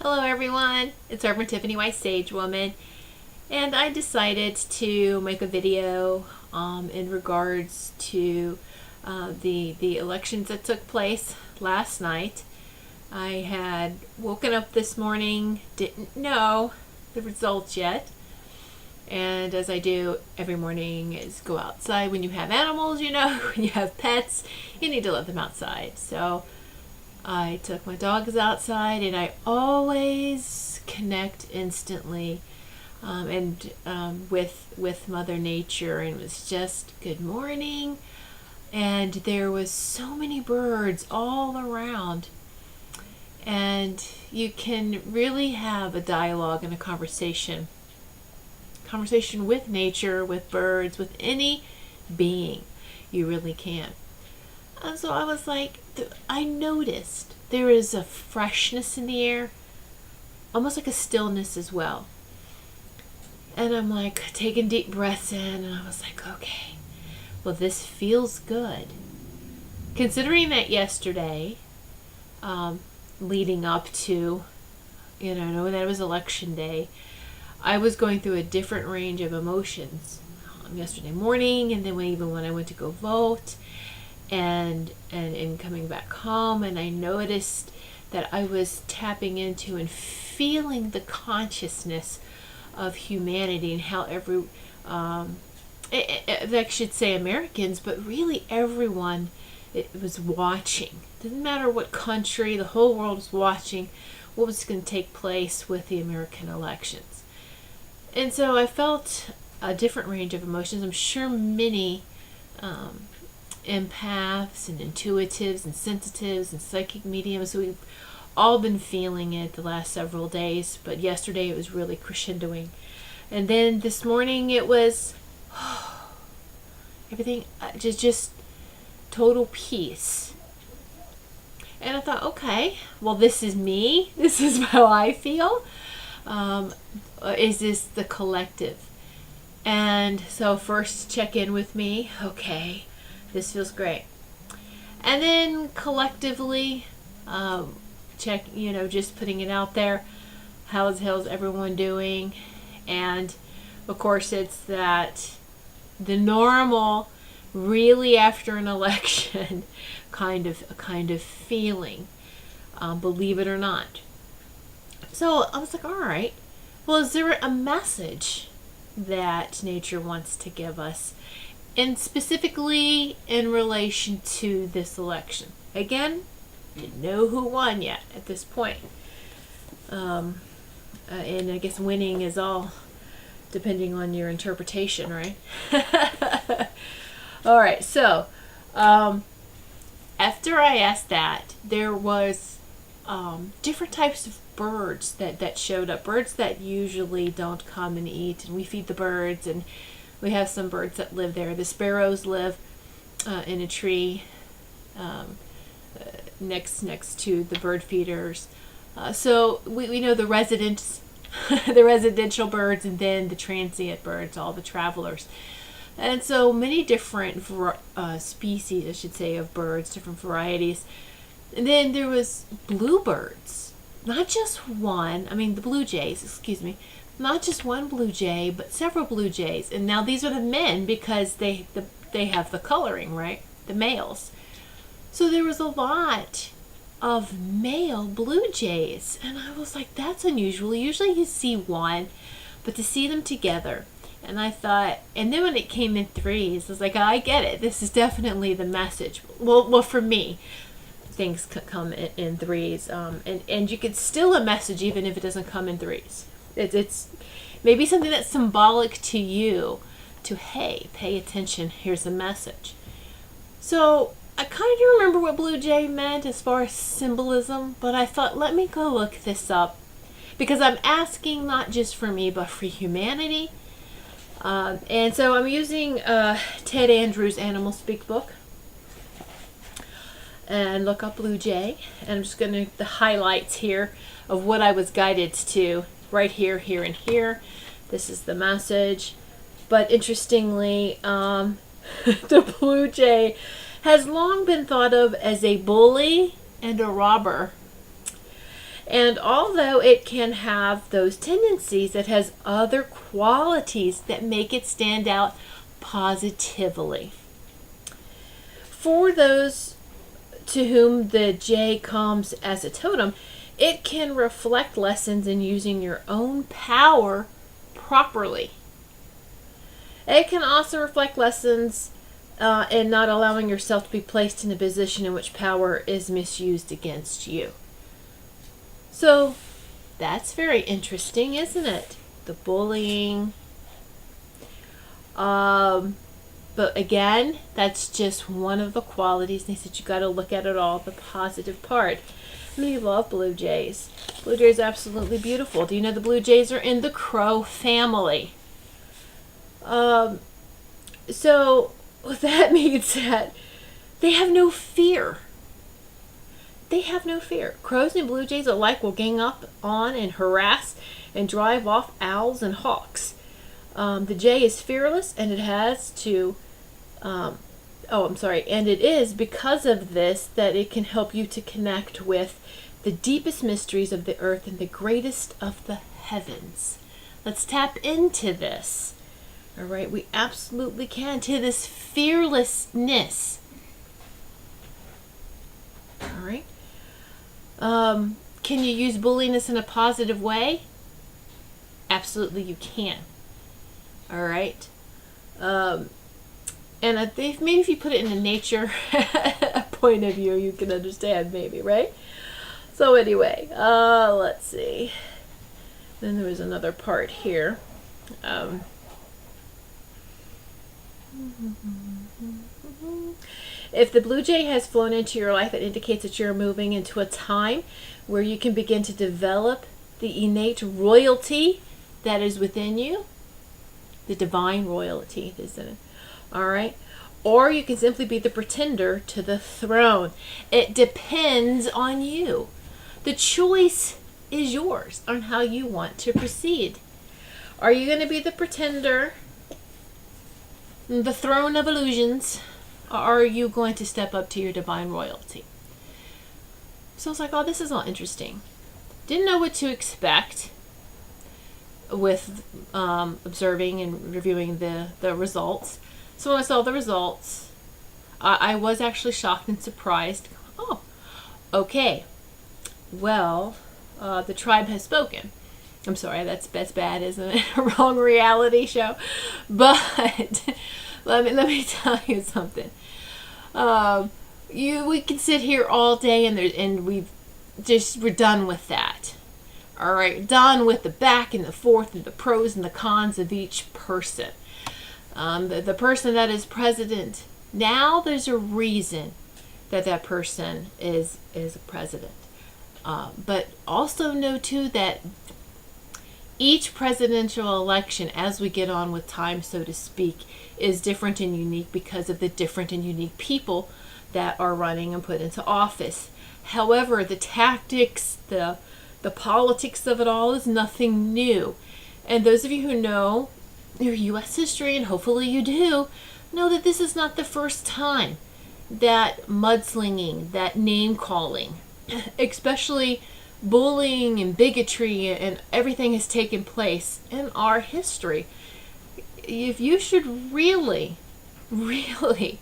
Hello everyone, it's Tiffany White Sage Woman, and I decided to make a video in regards to the elections that took place last night. I had woken up this morning, didn't know the results yet, and as I do every morning is go outside. When you have animals, when you have pets, you need to let them outside. So I took my dogs outside, and I always connect instantly with Mother Nature, and it was just good morning, and there was so many birds all around, and you can really have a dialogue and a conversation with nature, with birds, with any being. You really can. And so I was like, I noticed there is a freshness in the air, almost like a stillness as well. And I'm like taking deep breaths in, and I was like, okay, well, this feels good. Considering that yesterday, leading up to, knowing that it was election day, I was going through a different range of emotions yesterday morning, and then even when I went to go vote, and coming back home, and I noticed that I was tapping into and feeling the consciousness of humanity, and how I should say Americans, but really everyone, it was watching. Doesn't matter what country, the whole world was watching what was going to take place with the American elections. And so I felt a different range of emotions. I'm sure many empaths and intuitives and sensitives and psychic mediums, we've all been feeling it the last several days, but yesterday it was really crescendoing. And then this morning it was everything just total peace. And I thought, okay, well, this is me, this is how I feel. Is this the collective? And so first check in with me. Okay, this feels great. And then collectively, check, just putting it out there. How's everyone doing? And of course, it's that the normal, really after an election kind of feeling, believe it or not. So I was like, all right, well, is there a message that nature wants to give us, and specifically in relation to this election? Again, didn't know who won yet at this point. And I guess winning is all depending on your interpretation, right? All right, so after I asked that, there was different types of birds that showed up. Birds that usually don't come and eat, and we feed the birds, and we have some birds that live there. The sparrows live in a tree next to the bird feeders. So we know the residents, the residential birds, and then the transient birds, all the travelers. And so many different species, I should say, of birds, different varieties. And then there was bluebirds, not just one. I mean, the blue jays, excuse me, not just one blue jay, but several blue jays. And now these are the men because they have the coloring, right? The males. So there was a lot of male blue jays, and I was like, that's unusual. Usually you see one, but to see them together. And I thought, and then when it came in threes, I was like, oh, I get it. This is definitely the message. Well, for me, things come in threes, and you could still a message even if it doesn't come in threes. It's maybe something that's symbolic to you, to, hey, pay attention, here's a message. So I kind of remember what blue jay meant as far as symbolism, but I thought, let me go look this up, because I'm asking not just for me, but for humanity. And so I'm using Ted Andrews' Animal Speak book, and look up blue jay, and I'm just going to the highlights here of what I was guided to right here, here, and here. This is the message. But interestingly, the blue jay has long been thought of as a bully and a robber. And although it can have those tendencies, it has other qualities that make it stand out positively. For those to whom the J comes as a totem, it can reflect lessons in using your own power properly. It can also reflect lessons in not allowing yourself to be placed in a position in which power is misused against you. So that's very interesting, isn't it? The bullying. But again, that's just one of the qualities. They said you got to look at it all, the positive part. I love blue jays. Blue jays are absolutely beautiful. Do you know the blue jays are in the crow family? So that means that they have no fear. They have no fear. Crows and blue jays alike will gang up on and harass and drive off owls and hawks. The jay is fearless, and it has to, and it is because of this that it can help you to connect with the deepest mysteries of the earth and the greatest of the heavens. Let's tap into this. All right, we absolutely can, to this fearlessness. All right. Can you use bulliness in a positive way? Absolutely, you can. All right. And I think maybe if you put it in a nature point of view, you can understand, maybe, right? So anyway, let's see. Then there was another part here. If the blue jay has flown into your life, it indicates that you're moving into a time where you can begin to develop the innate royalty that is within you, the divine royalty, isn't it? All right. Or you can simply be the pretender to the throne. It depends on you. The choice is yours on how you want to proceed. Are you going to be the pretender, the throne of illusions, or are you going to step up to your divine royalty? So I was like, oh, this is all interesting. Didn't know what to expect with observing and reviewing the results. So when I saw the results, I was actually shocked and surprised. Oh, okay. Well, the tribe has spoken. I'm sorry, that's bad, isn't it? A wrong reality show. But let me tell you something. We can sit here all day and we're done with that. All right, done with the back and the forth and the pros and the cons of each person. The person that is president now, there's a reason that person is a president. But also know too that each presidential election, as we get on with time, so to speak, is different and unique because of the different and unique people that are running and put into office. However, the tactics, the politics of it all is nothing new. And those of you who know your U.S. history, and hopefully you do, know that this is not the first time that mudslinging, that name calling, especially bullying and bigotry and everything has taken place in our history. If you should really read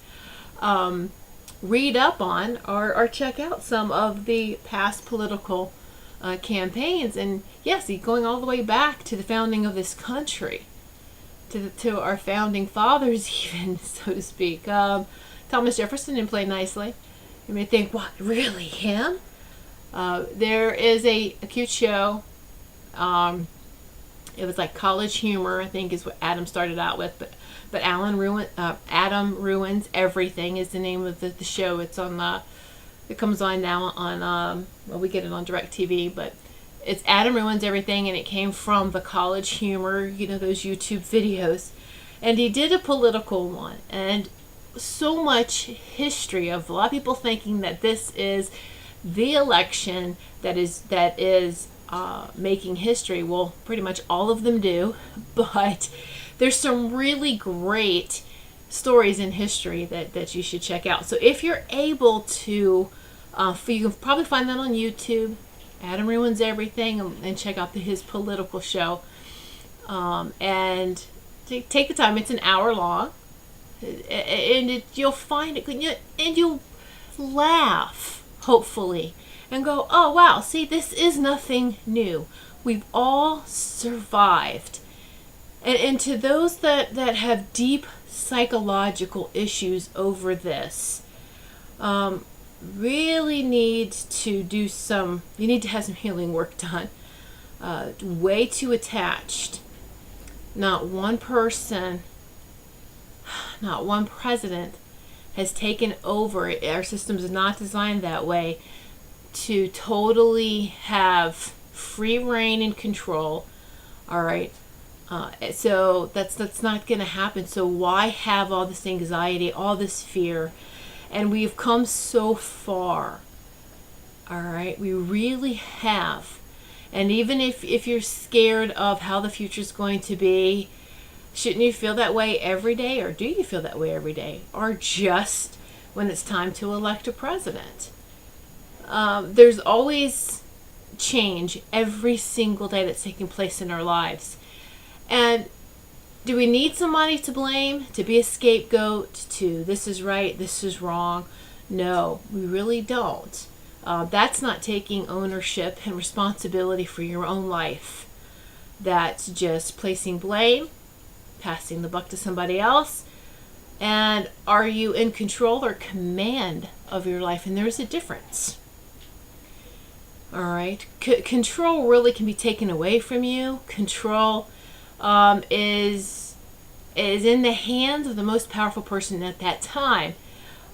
up on or check out some of the past political campaigns, and yes, going all the way back to the founding of this country, to our founding fathers, even, so to speak. Thomas Jefferson didn't play nicely. You may think, what, really, him? There is a cute show. It was like College Humor, I think, is what Adam started out with. But Adam Ruins Everything is the name of the show. It's on it comes on now on we get it on DirecTV, but it's Adam Ruins Everything, and it came from the College Humor, those YouTube videos. And he did a political one, and so much history of a lot of people thinking that this is the election that is making history. Well, pretty much all of them do, but there's some really great stories in history that you should check out. So if you're able to, you can probably find that on YouTube, Adam Ruins Everything, and check out his political show. And take the time. It's an hour long, and you'll find it, and you'll laugh, hopefully, and go, oh wow, see, this is nothing new. We've all survived. And to those that have deep psychological issues over this, really need to do you need to have some healing work done. Way too attached. Not one person, not one president has taken over. Our system is not designed that way, to totally have free reign and control. All right. So that's not going to happen. So why have all this anxiety, all this fear? And we've come so far. All right. We really have. And even if you're scared of how the future is going to be, shouldn't you feel that way every day? Or do you feel that way every day? Or just when it's time to elect a president? There's always change every single day that's taking place in our lives. And do we need somebody to blame, to be a scapegoat, to this is right, this is wrong? No, we really don't. That's not taking ownership and responsibility for your own life. That's just placing blame, passing the buck to somebody else. And are you in control or command of your life? And there's a difference. All right. Control really can be taken away from you. Control is in the hands of the most powerful person at that time.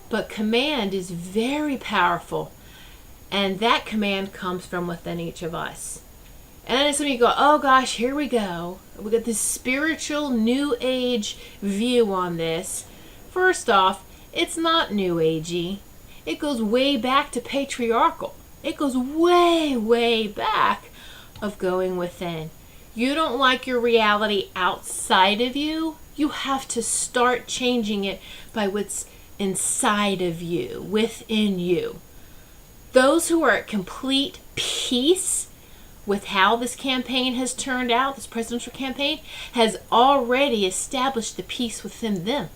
But command is very powerful. And that command comes from within each of us. And then some of you go, oh gosh, here we go. We got this spiritual new age view on this. First off, it's not new agey. It goes way back to patriarchal. It goes way, way back of going within. You don't like your reality outside of you. You have to start changing it by what's inside of you, within you. Those who are at complete peace with how this campaign has turned out, this presidential campaign, has already established the peace within them.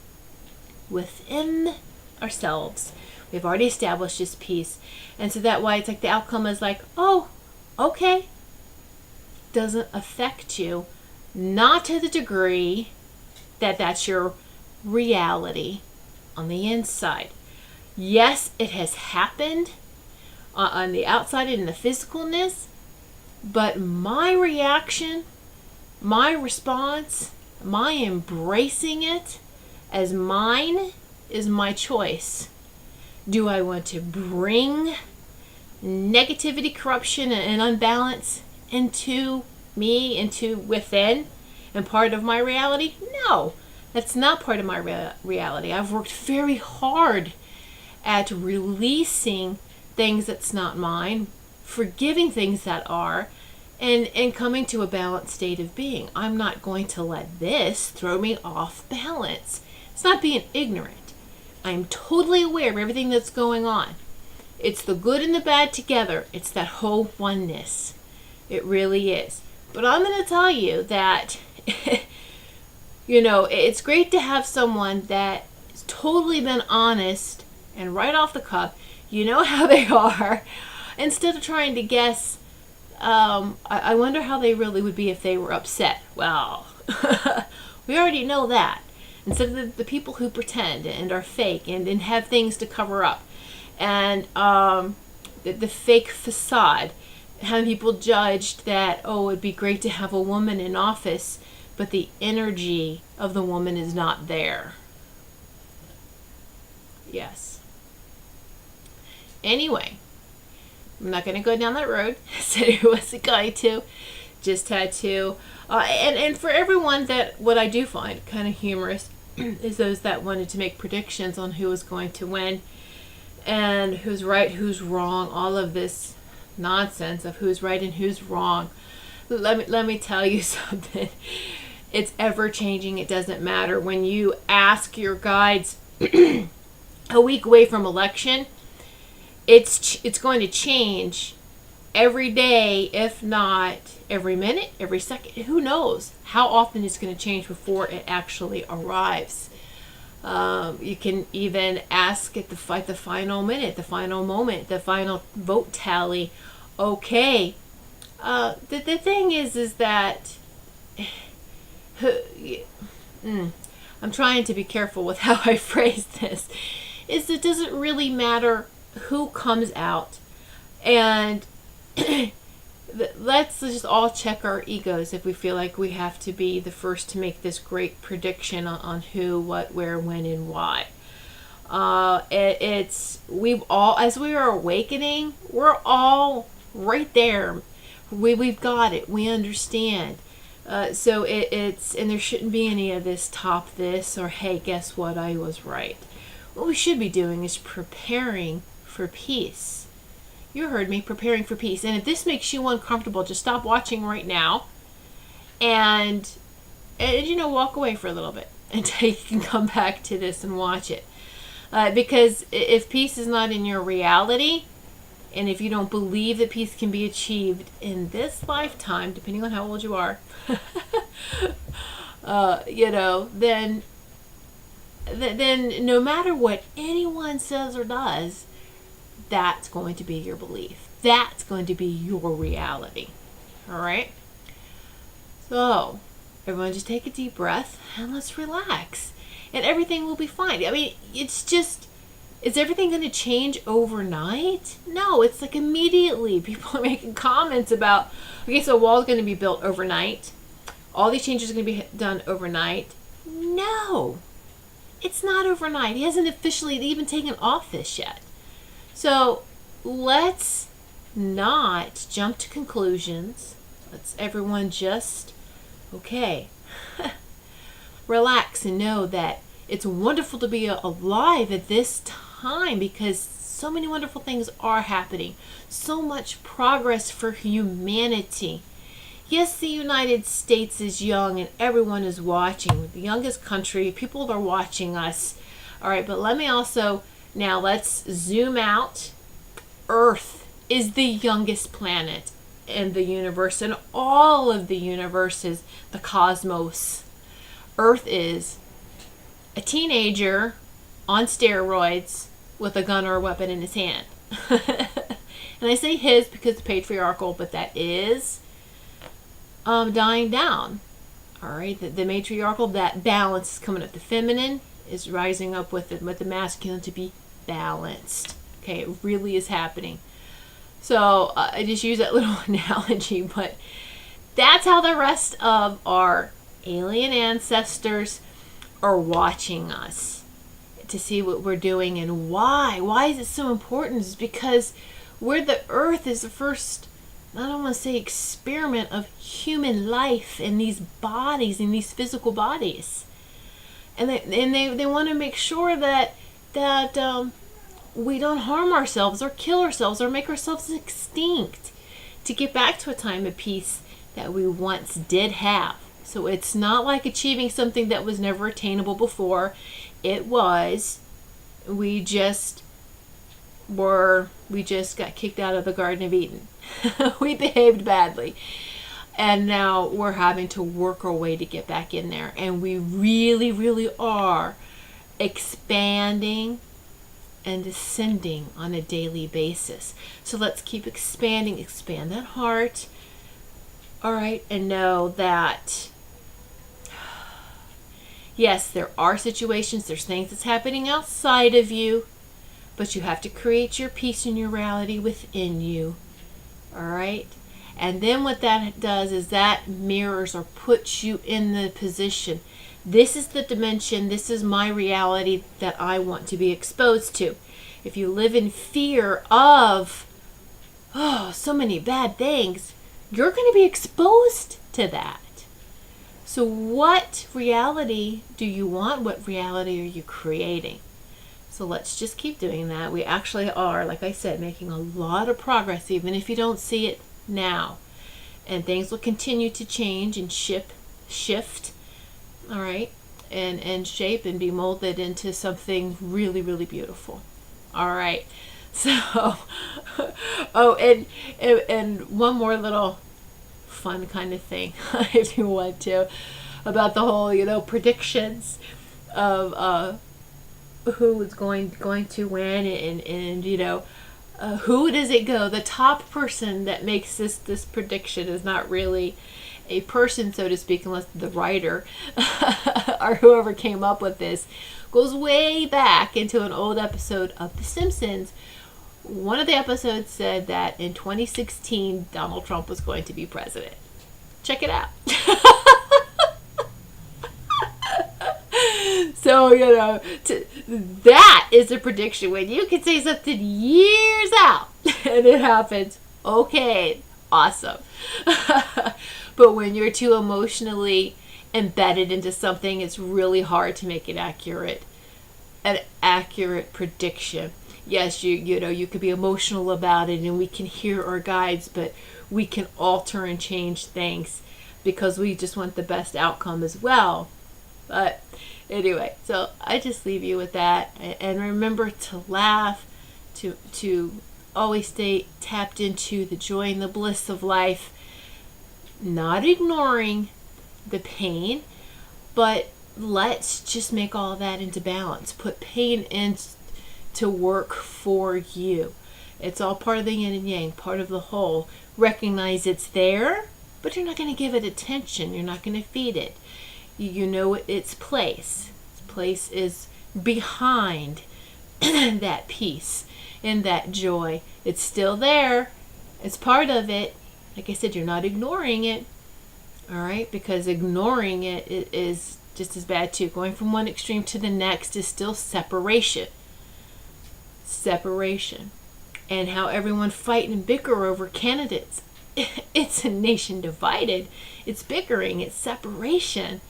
Within ourselves. We've already established this peace. And so that why it's like the outcome is like, oh, okay. Doesn't affect you. Not to the degree that that's your reality on the inside. Yes, it has happened on the outside and in the physicalness, but my reaction, my response, my embracing it as mine is my choice. Do I want to bring negativity, corruption, and unbalance into me, into within, and part of my reality? No, that's not part of my reality. I've worked very hard at releasing things that's not mine, forgiving things that are, and coming to a balanced state of being. I'm not going to let this throw me off balance. It's not being ignorant. I'm totally aware of everything that's going on. It's the good and the bad together. It's that whole oneness. It really is. But I'm going to tell you that, it's great to have someone that has totally been honest and right off the cuff. You know how they are. Instead of trying to guess, I wonder how they really would be if they were upset. Well, we already know that. Instead of the people who pretend and are fake and have things to cover up. And the fake facade. How people judged that, oh, it'd be great to have a woman in office, but the energy of the woman is not there. Yes. Anyway, I'm not going to go down that road. I said I wasn't going to. Just had to. And for everyone that, what I do find kind of humorous is those that wanted to make predictions on who was going to win and who's right, who's wrong, all of this nonsense of who's right and who's wrong. Let me tell you something. It's ever changing. It doesn't matter. When you ask your guides a week away from election, it's going to change every day, if not every minute, every second. Who knows how often it's going to change before it actually arrives. You can even ask at the final minute, the final moment, the final vote tally. Okay, the thing is that I'm trying to be careful with how I phrase this. Is it doesn't really matter who comes out, and let's just all check our egos if we feel like we have to be the first to make this great prediction on who, what, where, when, and why. We've all, as we are awakening, we're all right there. We've got it. We understand. So it's, and there shouldn't be any of this top this or hey, guess what, I was right. What we should be doing is preparing for peace. You heard me, preparing for peace. And if this makes you uncomfortable, just stop watching right now and walk away for a little bit until you can come back to this and watch it. Because if peace is not in your reality, and if you don't believe that peace can be achieved in this lifetime, depending on how old you are, then no matter what anyone says or does, that's going to be your belief. That's going to be your reality. All right? So, everyone just take a deep breath and let's relax. And everything will be fine. I mean, it's just, is everything going to change overnight? No, it's like immediately. People are making comments about, okay, so a wall's going to be built overnight. All these changes are going to be done overnight. No, it's not overnight. He hasn't officially even taken office yet. So let's not jump to conclusions. Let's everyone just, okay, relax and know that it's wonderful to be alive at this time because so many wonderful things are happening. So much progress for humanity. Yes, the United States is young and everyone is watching. We're the youngest country. People are watching us. All right, but let me also, now let's zoom out. Earth is the youngest planet in the universe, and all of the universes, the cosmos. Earth is a teenager on steroids with a gun or a weapon in his hand. And I say his because it's patriarchal, but that is dying down. All right, the matriarchal, that balance is coming up. The feminine is rising up with the masculine to be balanced. Okay, it really is happening. So I just use that little analogy, but that's how the rest of our alien ancestors are watching us to see what we're doing and why. Why is it so important? It's because the Earth is the first, I don't want to say experiment of human life in these bodies, in these physical bodies. And they want to make sure that we don't harm ourselves or kill ourselves or make ourselves extinct to get back to a time of peace that we once did have. So it's not like achieving something that was never attainable before. It was, we just got kicked out of the Garden of Eden. We behaved badly. And now we're having to work our way to get back in there. And we really, really are expanding and ascending on a daily basis. So let's keep expanding, expand that heart. All right, and know that, yes, there are situations, there's things that's happening outside of you, but you have to create your peace and your reality within you. All right? And then what that does is that mirrors or puts you in the position. This is the dimension, this is my reality that I want to be exposed to. If you live in fear of, so many bad things, you're going to be exposed to that. So what reality do you want? What reality are you creating? So let's just keep doing that. We actually are, like I said, making a lot of progress, even if you don't see it now. And things will continue to change and shift, all right, and shape and be molded into something really, really beautiful. All right. So, oh, and one more little fun kind of thing, if you want to, about the whole, predictions of who is going to win, and who does it go? The top person that makes this prediction is not really a person, so to speak, unless the writer or whoever came up with this goes way back into an old episode of The Simpsons. One of the episodes said that in 2016, Donald Trump was going to be president. Check it out. So, that is a prediction. When you can say something years out and it happens, okay, awesome. But when you're too emotionally embedded into something, it's really hard to make it an accurate prediction. Yes, you could be emotional about it, and we can hear our guides, but we can alter and change things because we just want the best outcome as well. But anyway, so I just leave you with that, and remember to laugh, to always stay tapped into the joy and the bliss of life, not ignoring the pain, but let's just make all that into balance. Put pain into work for you. It's all part of the yin and yang, part of the whole. Recognize it's there, but you're not going to give it attention. You're not going to feed it. You know its place. Its place is behind that peace and that joy. It's still there. It's part of it. Like I said, you're not ignoring it. All right? Because ignoring it is just as bad too. Going from one extreme to the next is still separation. Separation. And how everyone fight and bicker over candidates. It's a nation divided. It's bickering. It's separation.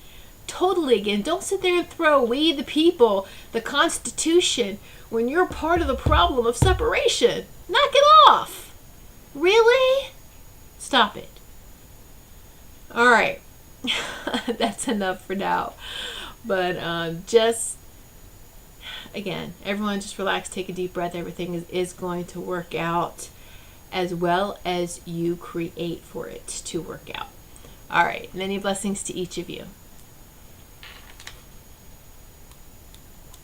Totally. Again, don't sit there and throw we the people, the Constitution, when you're part of the problem of separation. Knock it off. Really? Stop it. All right. That's enough for now. But just, again, everyone just relax, take a deep breath. Everything is going to work out as well as you create for it to work out. All right. Many blessings to each of you.